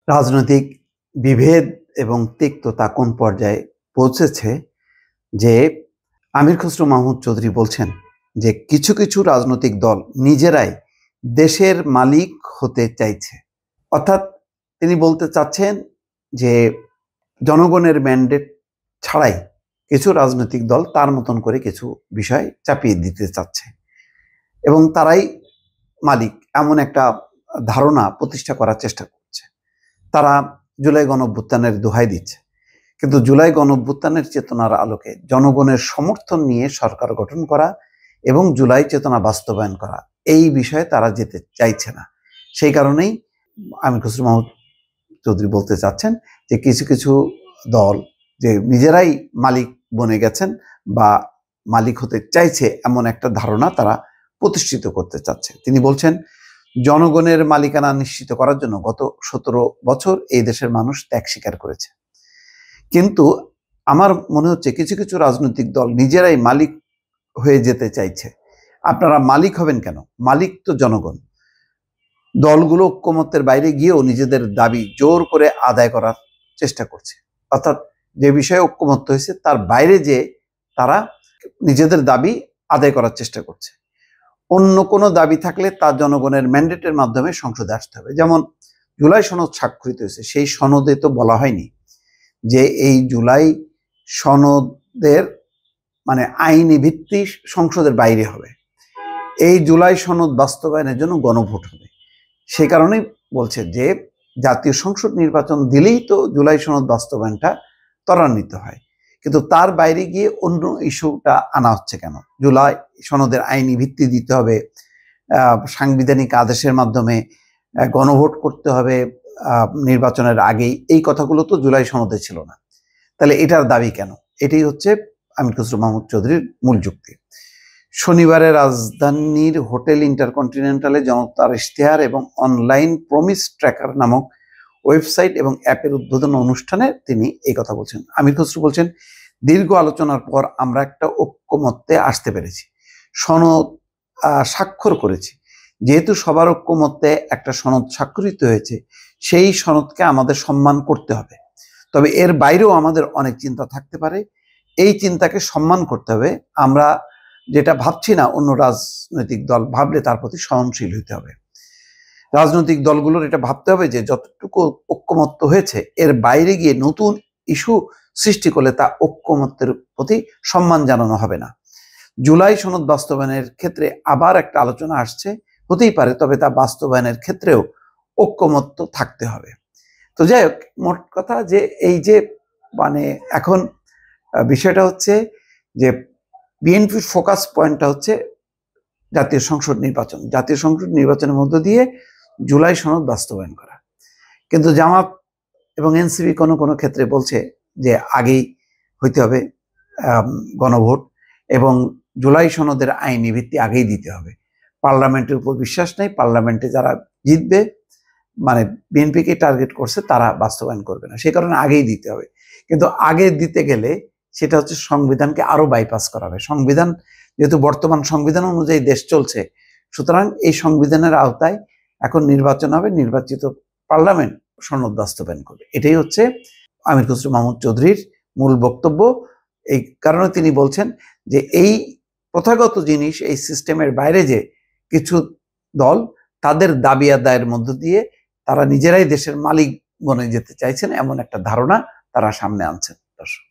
রাজনৈতিক বিভেদ এবং তিক্ততা কোন পর্যায়ে পৌঁছেছে যে আমির খসরু মাহমুদ চৌধুরী বলছেন যে কিছু কিছু রাজনৈতিক দল নিজেরাই দেশের মালিক হতে চাইছে। অর্থাৎ তিনি বলতে চাচ্ছেন যে জনগণের ম্যান্ডেট ছাড়াই কিছু রাজনৈতিক দল তার মতন করে কিছু বিষয় চাপিয়ে দিতে চাচ্ছে এবং তারাই মালিক এমন একটা ধারণা প্রতিষ্ঠা করার চেষ্টা করছে। তারা জুলাই গণঅভ্যুত্থানের দোহাই দিচ্ছে, কিন্তু জুলাই গণঅভ্যুত্থানের চেতনার আলোকে জনগণের সমর্থন নিয়ে সরকার গঠন করা এবং জুলাই চেতনা বাস্তবায়ন করা এই বিষয়ে তারা যেতে চাইছে না। সেই কারণেই আমির খসরু মাহমুদ চৌধুরী বলতে চাচ্ছেন যে কিছু কিছু দল যে নিজেরাই মালিক বনে গেছেন বা মালিক হতে চাইছে এমন একটা ধারণা তারা প্রতিষ্ঠিত করতে চাচ্ছে। তিনি বলছেন জনগণের মালিকানা নিশ্চিত করার জন্য গত 17 বছর এই দেশের মানুষ ত্যাগ স্বীকার করেছে, কিন্তু আমার মনে হচ্ছে কিছু কিছু রাজনৈতিক দল নিজেরাই মালিক হয়ে যেতে চাইছে। আপনারা মালিক হবেন কেন? মালিক তো জনগণ। দলগুলো ঐক্যমত্যের বাইরে গিয়েও নিজেদের দাবি জোর করে আদায় করার চেষ্টা করছে, অর্থাৎ যে বিষয়ে ঐক্যমত্য হয়েছে তার বাইরে যে তারা নিজেদের দাবি আদায় করার চেষ্টা করছে। অন্য কোনো দাবি থাকলে তা জনগণের ম্যান্ডেটের মাধ্যমে সংসদে আসতে হবে। যেমন জুলাই সনদ স্বাক্ষরিত হয়েছে, সেই সনদে তো বলা হয়নি যে এই জুলাই সনদের মানে আইনি ভিত্তি সংসদের বাইরে হবে। এই জুলাই সনদ বাস্তবায়নের জন্য গণভোট হবে। সে কারণেই বলছে যে জাতীয় সংসদ নির্বাচন দিলেই তো জুলাই সনদ বাস্তবায়নটা ত্বরান্বিত হয়, কিন্তু তার বাইরে গিয়ে অন্য ইস্যুটা আনা হচ্ছে কেন? জুলাই সনদের আইনি ভিত্তি দিতে হবে, সাংবিধানিক আদেশের মাধ্যমে গণভোট করতে হবে নির্বাচনের আগেই, এই কথাগুলো তো জুলাই সনদে ছিল না। তাহলে এটার দাবি কেন? এটাই হচ্ছে আমির খসরু মাহমুদ চৌধুরীর মূল যুক্তি। শনিবারে রাজধানীর হোটেল ইন্টারকন্টিনেন্টালে জনতার ইশতেহার এবং অনলাইন প্রমিস ট্র্যাকার নামক ওয়েবসাইট এবং অ্যাপের উদ্বোধন অনুষ্ঠানে তিনি এই কথা বলছেন। আমির খসরু বলছেন, দীর্ঘ আলোচনার পর আমরা একটা ঐক্যমত্যে আসতে পেরেছি, সনদ স্বাক্ষর করেছি। যেহেতু সবার ঐক্যমত্যে একটা সনদ স্বাক্ষরিত হয়েছে, সেই সনদকে আমাদের সম্মান করতে হবে। তবে এর বাইরেও আমাদের অনেক চিন্তা থাকতে পারে, এই চিন্তাকে সম্মান করতে হবে। আমরা যেটা ভাবছি না অন্য রাজনৈতিক দল ভাবলে তার প্রতি সহনশীল হতে হবে। রাজনৈতিক দলগুলোর এটা ভাবতে হবে যে যতটুকু ঐক্যমত্য হয়েছে এর বাইরে গিয়ে নতুন ইস্যু সৃষ্টি করলে তা ঐক্যমত্যের প্রতি সম্মান জানানো হবে না। জুলাই সনদ বাস্তবায়নের ক্ষেত্রে আবার একটা আলোচনা আসছে, হতেই পারে, তবে তা বাস্তবায়নের ক্ষেত্রেও ঐক্যমত্য থাকতে হবে। তো যাই হোক, মোট কথা যে এই যে মানে এখন বিষয়টা হচ্ছে যে বিএনপির ফোকাস পয়েন্টটা হচ্ছে জাতীয় সংসদ নির্বাচন, জাতীয় সংসদ নির্বাচনের মধ্য দিয়ে জুলাই সনদ বাস্তবায়ন করা। কিন্তু জামাত এবং এনসিপি কোনো কোনো ক্ষেত্রে বলছে যে আগেই হইতে হবে গণভোট এবং জুলাই সনদের আইনি ভিত্তি আগেই দিতে হবে। পার্লামেন্টের উপর বিশ্বাস নেই, পার্লামেন্টে যারা জিতবে মানে বিএনপিকে টার্গেট করছে তারা বাস্তবায়ন করবে না, সেই কারণে আগেই দিতে হবে। কিন্তু আগে দিতে গেলে সেটা হচ্ছে সংবিধানকে আরো বাইপাস করা হবে। সংবিধান যেহেতু বর্তমান সংবিধান অনুযায়ী দেশ চলছে, সুতরাং এই সংবিধানের আওতায় এখন নির্বাচন হবে, নির্বাচিত পার্লামেন্ট সনদ বাস্তবায়ন করবে। এটাই হচ্ছে আমির খসরু মাহমুদ চৌধুরীর মূল বক্তব্য। এই কারণে তিনি বলছেন যে এই প্রথাগত জিনিস, এই সিস্টেমের বাইরে যে কিছু দল তাদের দাবি আদায়ের মধ্য দিয়ে তারা নিজেরাই দেশের মালিক বনে যেতে চাইছেন এমন একটা ধারণা তারা সামনে আনছেন। দর্শক।